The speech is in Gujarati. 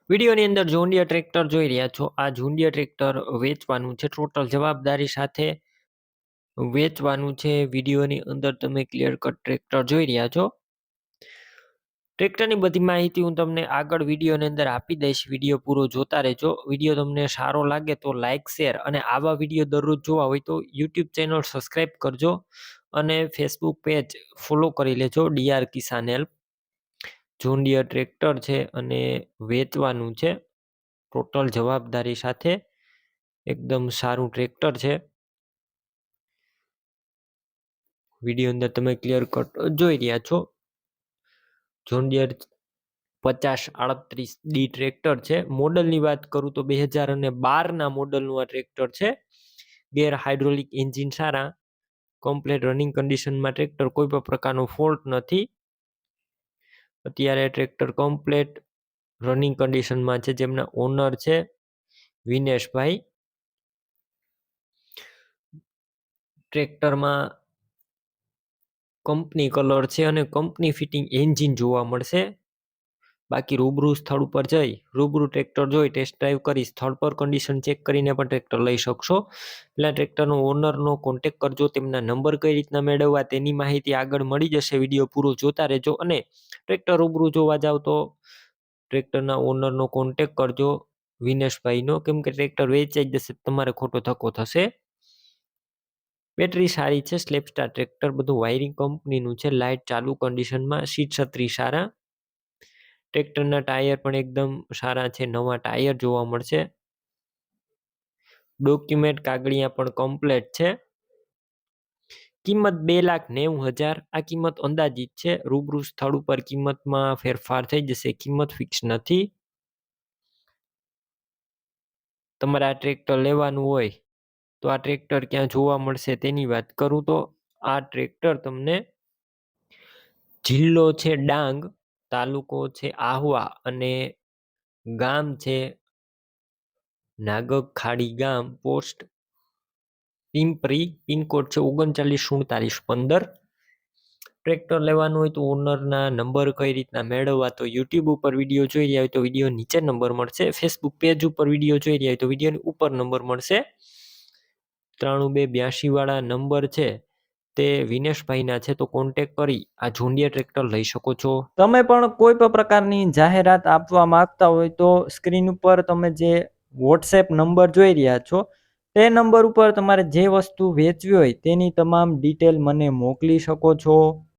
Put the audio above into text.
વિડીયોની અંદર જોન્ડિયર ટ્રેક્ટર જોઈ રહ્યા છો. આ જોન્ડિયર ટ્રેક્ટર વેચવાનું છે, ટોટલ જવાબદારી સાથે વેચવાનું છે. વિડીયોની અંદર તમે ક્લિયર કટ ટ્રેક્ટર જોઈ રહ્યા છો. ટ્રેક્ટરની બધી માહિતી હું તમને આગળ વિડીયોની અંદર આપી દઈશ. વિડીયો પૂરો જોતા રહેજો. વિડીયો તમને સારો લાગે તો લાઇક, શેર અને આવા વિડીયો દરરોજ જોવા હોય તો યુટ્યુબ ચેનલ સબસ્ક્રાઈબ કરજો અને ફેસબુક પેજ ફોલો કરી લેજો. ડીઆર કિસાન હેલ્પ જોન્ડિયર ટ્રેક્ટર છે અને વેચવાનું છે, ટોટલ જવાબદારી સાથે. એકદમ સારું ટ્રેક્ટર છે. વિડીયો અંદર તમે ક્લિયર કટ જોઈ રહ્યા છો. જોન્ડિયર 5038D ટ્રેક્ટર છે. મોડલની વાત કરું તો 2012ના મોડલનું આ ટ્રેક્ટર છે. ગેર હાઇડ્રોલિક એન્જિન સારા, કમ્પ્લીટ રનિંગ કન્ડિશનમાં ટ્રેક્ટર, કોઈ પણ પ્રકારનો ફોલ્ટ નથી. અત્યારે ટ્રેક્ટર કમ્પ્લીટ રનિંગ કન્ડિશનમાં છે. જેમના ઓનર છે વિનેશભાઈ. ટ્રેક્ટરમાં કંપની કલર છે અને કંપની ફિટિંગ એન્જિન જોવા મળશે. બાકી રૂબરૂ સ્થળ ઉપર જઈ રૂબરૂ ટ્રેક્ટર જોઈ ટેસ્ટ ડ્રાઈવ કરી સ્થળ પર કન્ડિશન ચેક કરીને પણ ટ્રેક્ટર લઈ શકશો. પેલા ટ્રેક્ટરનો ઓનરનો કોન્ટેક કરજો. તેમના નંબર કઈ રીતના મેળવવા તેની માહિતી આગળ મળી જશે. વિડીયો પૂરો જોતા રહેજો. અને ટ્રેક્ટર રૂબરૂ જોવા જાવ તો ટ્રેક્ટરના ઓનરનો કોન્ટેક કરજો વિનેશભાઈનો, કેમ કે ટ્રેક્ટર વેચાઈ જશે તમારે ખોટો ધક્કો થશે. બેટરી સારી છે. સ્લેપસ્ટાર ટ્રેક્ટર, બધું વાયરિંગ કંપનીનું છે. લાઇટ ચાલુ કન્ડિશનમાં, સીટ છત્રી સારા. ટ્રેક્ટરના ટાયર પણ એકદમ સારા છે, નવા ટાયર જોવા મળશે. ડોક્યુમેન્ટ કાગળિયા પણ કમ્પ્લીટ છે. કિંમત 2,90,000. આ કિંમત અંદાજિત છે. રૂબરૂ સ્થળ ઉપર કિંમતમાં ફેરફાર થઈ જશે. કિંમત ફિક્સ નથી. તમારે આ ટ્રેક્ટર લેવાનું હોય તો આ ટ્રેક્ટર ક્યાં જોવા મળશે તેની વાત કરું તો આ ટ્રેક્ટર તમને જિલ્લો છે ડાંગ, તાલુકો છે આહવા અને ગામ છે નાગક ખાડી ગામ, પોસ્ટ પિંપરી, પિનકોડ છે 394715. ટ્રેક્ટર લેવાનું હોય તો ઓનરના નંબર કઈ રીતના મેળવવા તો યુટ્યુબ ઉપર વિડીયો જોઈ રહ્યા હોય તો વિડીયો નીચે નંબર મળશે. ફેસબુક પેજ ઉપર વિડીયો જોઈ રહ્યા હોય તો વિડીયોની ઉપર નંબર મળશે. 9282 વાળા નંબર છે તે વિનેશભાઈના છે, તો કોન્ટેક કરી આ જોન્ડિયર ટ્રેક્ટર લઈ શકો છો. તમે પણ કોઈ પણ પ્રકારની જાહેરાત આપવા માંગતા હોય તો સ્ક્રીન ઉપર તમે જે વોટ્સએપ નંબર જોઈ રહ્યા છો તે નંબર ઉપર તમારે જે વસ્તુ વેચવી હોય તેની તમામ ડિટેલ મને મોકલી શકો છો.